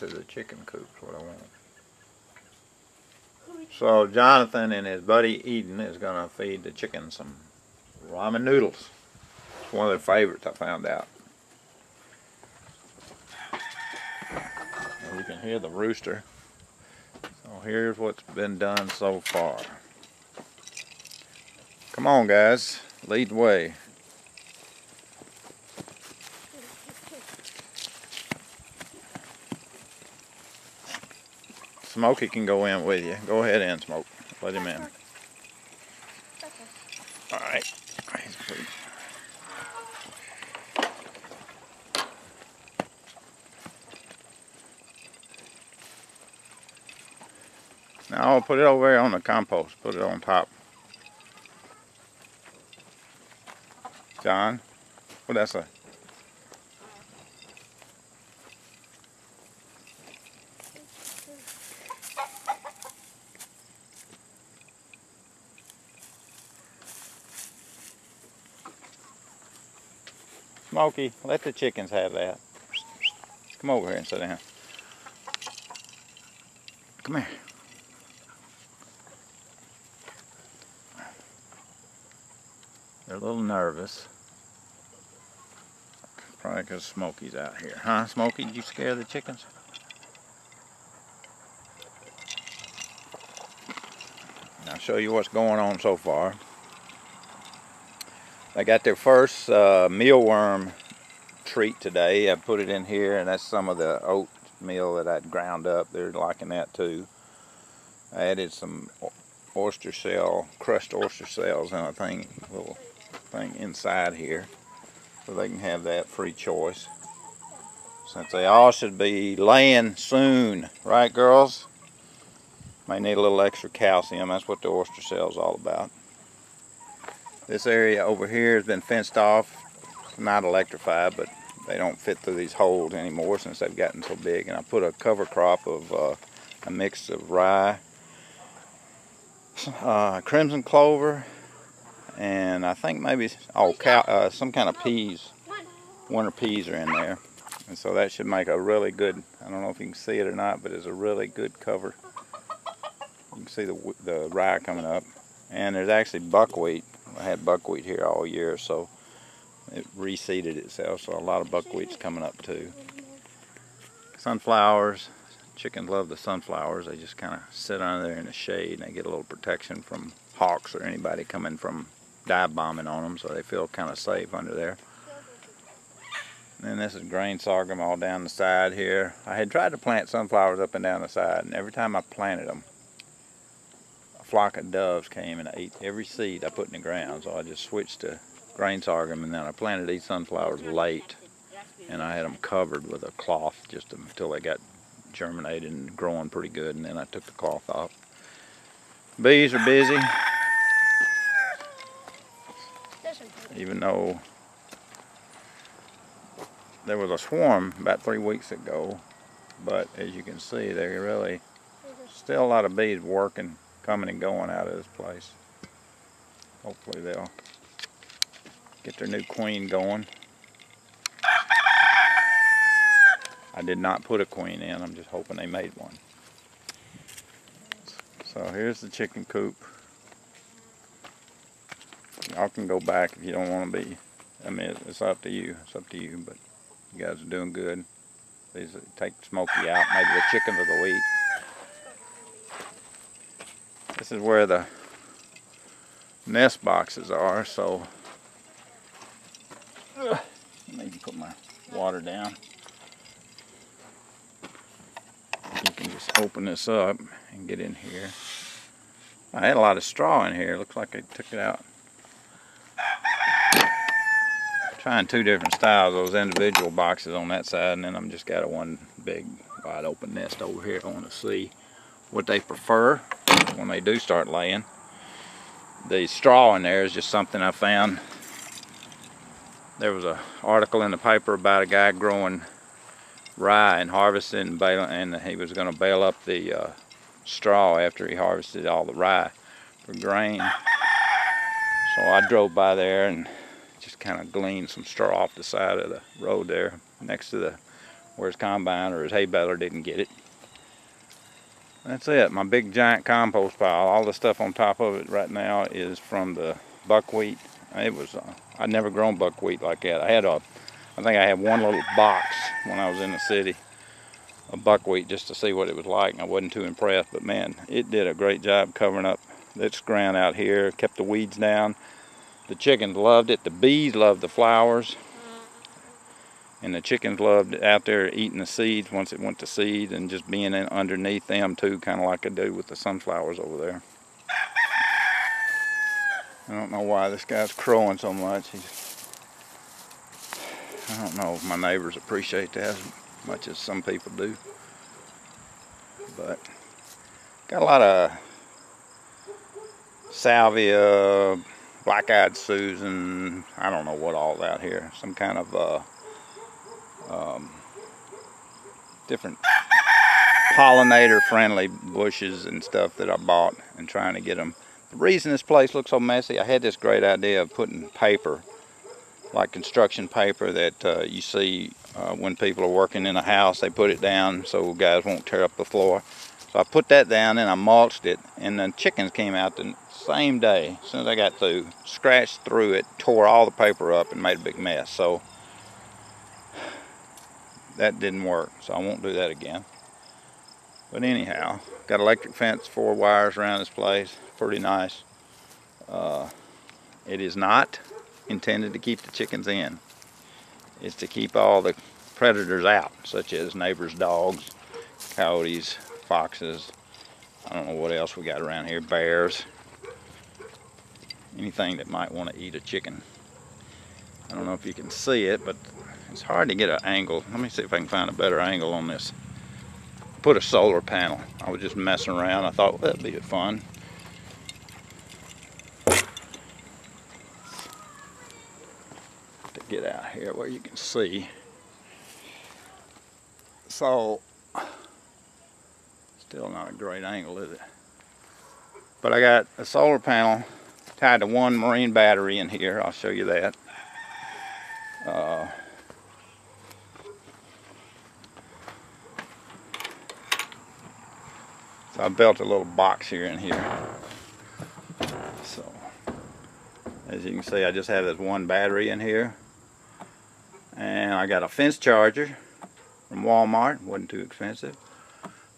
to the chicken coops, what I want. So Jonathan and his buddy Eden is going to feed the chickens some ramen noodles. It's one of their favorites, I found out. And you can hear the rooster. So here's what's been done so far. Come on guys, lead the way. Smokey can go in with you. Go ahead in, Smoke. Let him in. Alright. Now I'll put it over there on the compost. Put it on top. John, what that's a? Smokey, let the chickens have that. Come over here and sit down. Come here. They're a little nervous. Probably because Smokey's out here. Huh, Smokey? Did you scare the chickens? I'll show you what's going on so far. They got their first mealworm treat today. I put it in here, and that's some of the oatmeal that I'd ground up. They're liking that too. I added some oyster shell, crushed oyster shells, and a little thing inside here, so they can have that free choice. Since they all should be laying soon, right, girls? May need a little extra calcium. That's what the oyster shell is all about. This area over here has been fenced off, not electrified, but they don't fit through these holes anymore since they've gotten so big. And I put a cover crop of a mix of rye, crimson clover, and I think maybe some kind of peas. Winter peas are in there, and so that should make a really good. I don't know if you can see it or not, but it's a really good cover. You can see the rye coming up, and there's actually buckwheat. I had buckwheat here all year, so it reseeded itself, so a lot of buckwheat's coming up too. Sunflowers. Chickens love the sunflowers. They just kind of sit under there in the shade, and they get a little protection from hawks or anybody coming from dive bombing on them, so they feel kind of safe under there. And this is grain sorghum all down the side here. I had tried to plant sunflowers up and down the side, and every time I planted them, a flock of doves came and ate every seed I put in the ground. So I just switched to grain sorghum, and then I planted these sunflowers late, and I had them covered with a cloth just until they got germinated and growing pretty good, and then I took the cloth off. Bees are busy, even though there was a swarm about 3 weeks ago, but as you can see, there really still a lot of bees working, coming and going out of this place. Hopefully they'll get their new queen going. I did not put a queen in, I'm just hoping they made one. So here's the chicken coop. Y'all can go back if you don't want to be. I mean, it's up to you. It's up to you, but you guys are doing good. These take Smokey out. Maybe the chickens will go eat. This is where the nest boxes are, so maybe put my water down. You can just open this up and get in here. I had a lot of straw in here. Looks like they took it out. Trying 2 different styles, those individual boxes on that side, and then I'm just got one big wide open nest over here. I want to see what they prefer when they do start laying. The straw in there is just something I found. There was an article in the paper about a guy growing rye and harvesting, and he was going to bale up the straw after he harvested all the rye for grain. So I drove by there and just kind of gleaned some straw off the side of the road there next to the where his combine or his hay baler didn't get it. That's it. My big giant compost pile. All the stuff on top of it right now is from the buckwheat. It was I'd never grown buckwheat like that. I think I had one little box when I was in the city of buckwheat just to see what it was like, and I wasn't too impressed. But man, it did a great job covering up this ground out here. Kept the weeds down. The chickens loved it. The bees loved the flowers. And the chickens loved out there eating the seeds once it went to seed, and just being underneath them too, kind of like I do with the sunflowers over there. I don't know why this guy's crowing so much. I don't know if my neighbors appreciate that as much as some people do. But got a lot of salvia, black-eyed Susan, I don't know what all out here. Some kind of different pollinator-friendly bushes and stuff that I bought, and trying to get them. The reason this place looks so messy, I had this great idea of putting paper, like construction paper that you see when people are working in a house. They put it down so guys won't tear up the floor. So I put that down and I mulched it, and the chickens came out the same day, as soon as I got through, scratched through it, tore all the paper up and made a big mess. So that didn't work, so I won't do that again. But anyhow, got electric fence, 4 wires around this place, pretty nice. It is not intended to keep the chickens in. It's to keep all the predators out, such as neighbors' dogs, coyotes, foxes, I don't know what else we got around here, bears, anything that might want to eat a chicken. I don't know if you can see it, but it's hard to get an angle. Let me see if I can find a better angle on this. Put a solar panel. I was just messing around. I thought, well, that'd be fun. To get out here where you can see. So, still not a great angle, is it? But I got a solar panel tied to one marine battery in here. I'll show you that. So I built a little box here in here. So, as you can see, I just have this one battery in here. And I got a fence charger from Walmart, wasn't too expensive.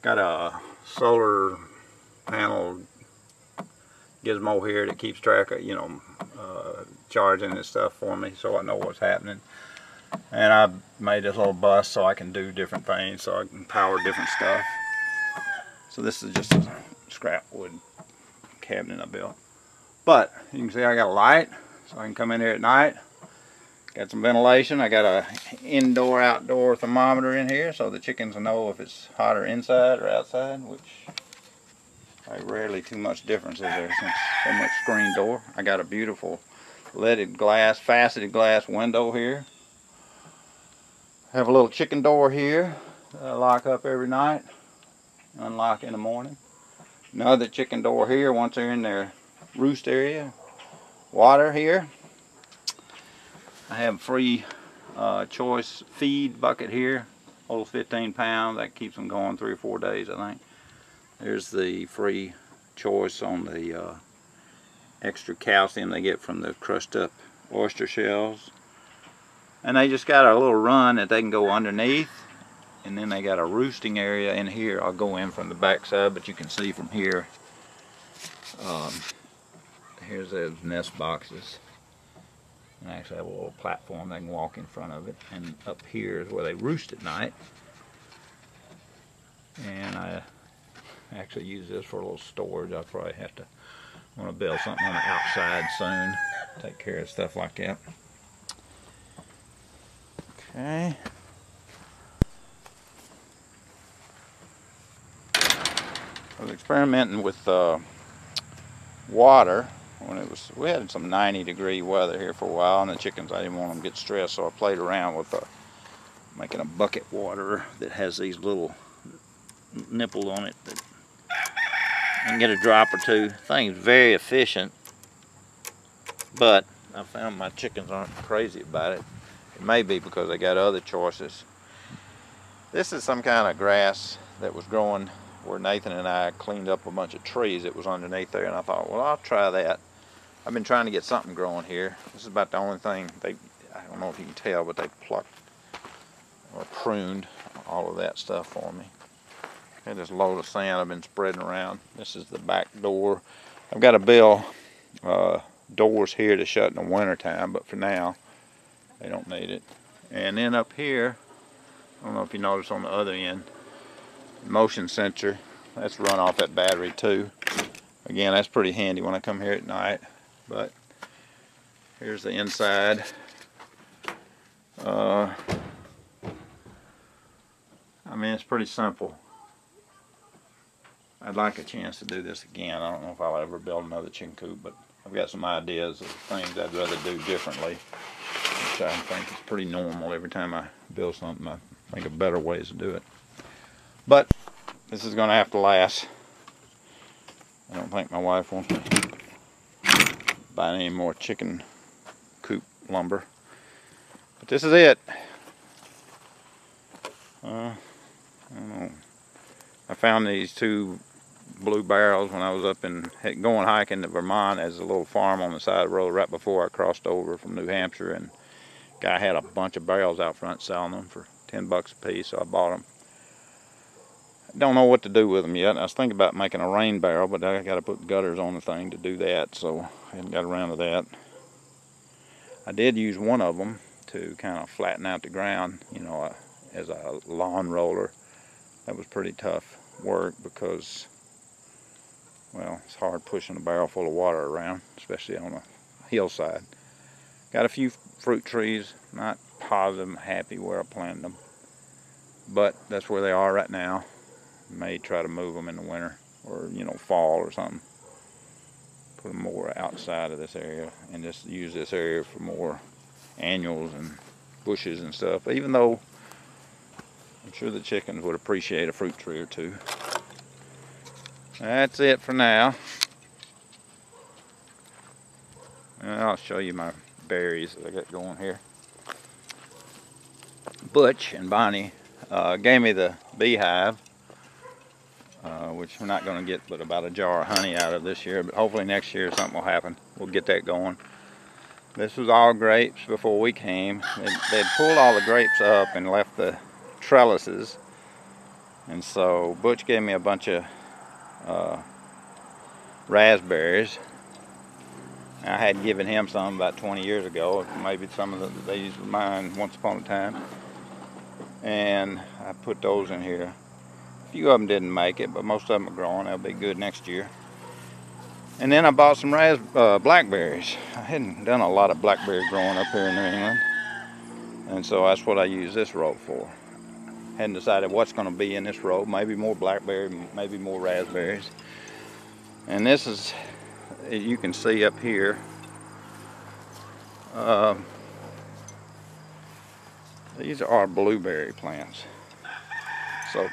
Got a solar panel gizmo here that keeps track of, charging and stuff for me, so I know what's happening. And I made this little bus so I can do different things, so I can power different stuff. So this is just a scrap wood cabinet I built. But you can see I got a light, so I can come in here at night. Got some ventilation. I got a indoor-outdoor thermometer in here, so the chickens will know if it's hotter inside or outside, which rarely too much difference is there since so much screen door. I got a beautiful leaded glass, faceted glass window here. Have a little chicken door here that I lock up every night, unlock in the morning. Another chicken door here once they're in their roost area. Water here. I have free choice feed bucket here, holds 15 pounds. That keeps them going 3 or 4 days, I think. There's the free choice on the extra calcium they get from the crushed up oyster shells. And they just got a little run that they can go underneath, and then they got a roosting area in here. I'll go in from the back side, but you can see from here, here's those nest boxes. And I actually have a little platform they can walk in front of it, and up here is where they roost at night. And I actually use this for a little storage. I'll probably want to build something on the outside soon, take care of stuff like that. Okay. I was experimenting with water when we had some 90-degree weather here for a while, and the chickens, I didn't want them to get stressed, so I played around with making a bucket water that has these little nipples on it that I can get a drop or two. Thing's very efficient, but I found my chickens aren't crazy about it. It may be because they got other choices. This is some kind of grass that was growing where Nathan and I cleaned up a bunch of trees that was underneath there, and I thought, well, I'll try that. I've been trying to get something growing here. This is about the only thing I don't know if you can tell, but they plucked or pruned all of that stuff for me. Got this load of sand I've been spreading around. This is the back door. I've got to build doors here to shut in the winter time, but for now they don't need it. And then up here, I don't know if you notice on the other end, motion sensor. That's run off that battery too. Again, that's pretty handy when I come here at night. But here's the inside. I mean, it's pretty simple. I'd like a chance to do this again. I don't know if I'll ever build another chicken coop, but I've got some ideas of things I'd rather do differently, which I think is pretty normal. Every time I build something, I think of better ways to do it. But this is going to have to last. I don't think my wife wants me buy any more chicken coop lumber. But this is it. I don't know. I found these two blue barrels when I was up in going hiking to Vermont. As a little farm on the side of the road right before I crossed over from New Hampshire, and guy had a bunch of barrels out front selling them for 10 bucks a piece, so I bought them. Don't know what to do with them yet. I was thinking about making a rain barrel, but I got to put gutters on the thing to do that, so I haven't got around to that. I did use one of them to kind of flatten out the ground, you know, as a lawn roller. That was pretty tough work because, well, it's hard pushing a barrel full of water around, especially on a hillside. Got a few fruit trees, not positive I'm happy where I planted them, but that's where they are right now. May try to move them in the winter or, you know, fall or something. Put them more outside of this area and just use this area for more annuals and bushes and stuff, even though I'm sure the chickens would appreciate a fruit tree or two. That's it for now. And I'll show you my berries that I got going here. Butch and Bonnie gave me the beehive, which we're not going to get but about a jar of honey out of this year, but hopefully next year something will happen. We'll get that going. This was all grapes before we came. They'd pulled all the grapes up and left the trellises, and so Butch gave me a bunch of raspberries. I had given him some about 20 years ago. Maybe some of these were mine once upon a time, and I put those in here. A few of them didn't make it, but most of them are growing. They'll be good next year. And then I bought some blackberries. I hadn't done a lot of blackberry growing up here in New England, and so that's what I use this row for. Hadn't decided what's going to be in this row. Maybe more blackberry, maybe more raspberries. And this is, you can see up here, these are blueberry plants. So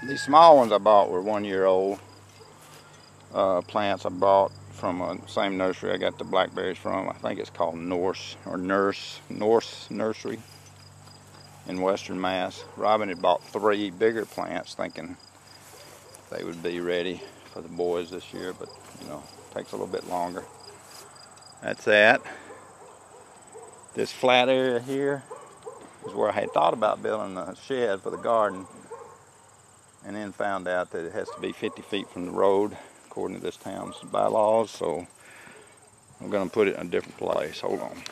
these small ones I bought were 1 year old plants I bought from the same nursery I got the blackberries from. I think it's called Norse Nursery in Western Mass. Robin had bought 3 bigger plants thinking they would be ready for the boys this year, but you know, it takes a little bit longer. That's that. This flat area here is where I had thought about building a shed for the garden, and then found out that it has to be 50 feet from the road according to this town's bylaws, so I'm going to put it in a different place. Hold on.